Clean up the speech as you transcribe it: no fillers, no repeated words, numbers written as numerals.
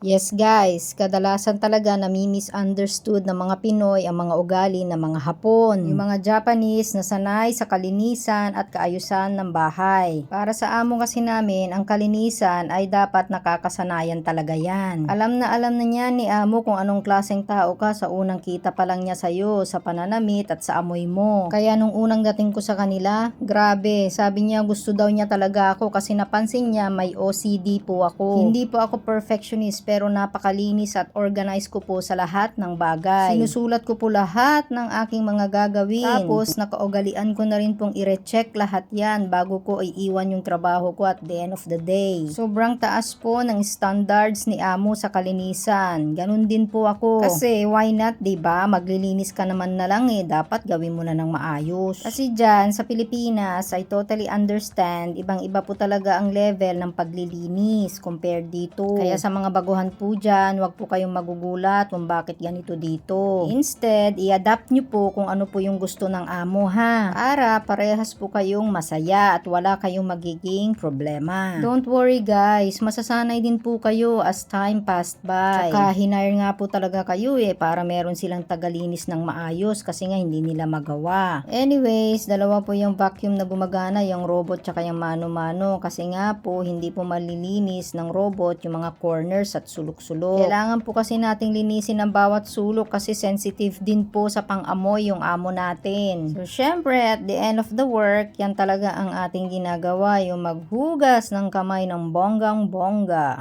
Yes guys, kadalasan talaga nami-misunderstood ng mga Pinoy ang mga ugali ng mga Hapon. Yung mga Japanese na sanay sa kalinisan at kaayusan ng bahay. Para sa amo kasi namin, ang kalinisan ay dapat nakakasanayan talaga yan. Alam na niya ni amo kung anong klaseng tao ka sa unang kita pa lang niya sa'yo, sa pananamit at sa amoy mo. Kaya nung unang dating ko sa kanila, grabe, sabi niya gusto daw niya talaga ako kasi napansin niya may OCD po ako. Hindi po ako perfectionist pero napakalinis at organized ko po sa lahat ng bagay. Sinusulat ko po lahat ng aking mga gagawin. Tapos nakaugalian ko na rin pong i-recheck lahat yan bago ko iiwan yung trabaho ko at the end of the day. Sobrang taas po ng standards ni amo sa kalinisan. Ganun din po ako. Kasi why not, 'di ba? Maglilinis ka naman na lang dapat gawin mo na ng maayos. Kasi diyan sa Pilipinas, I totally understand, ibang-iba po talaga ang level ng paglilinis compared dito. Kaya sa mga baguhan po dyan, wag po kayong magugulat kung bakit ganito dito. Instead, i-adapt nyo po kung ano po yung gusto ng amo ha. Para parehas po kayong masaya at wala kayong magiging problema. Don't worry guys, masasanay din po kayo as time passed by. Tsaka hinire nga po talaga kayo para meron silang tagalinis ng maayos kasi nga hindi nila magawa. Anyways, dalawa po yung vacuum na gumagana, yung robot tsaka yung mano-mano kasi nga po hindi po malilinis ng robot yung mga corners at sulok-sulok. Kailangan po kasi nating linisin ang bawat sulok kasi sensitive din po sa pang-amoy yung amo natin. So syempre at the end of the work, yan talaga ang ating ginagawa, yung maghugas ng kamay ng bonggang-bongga.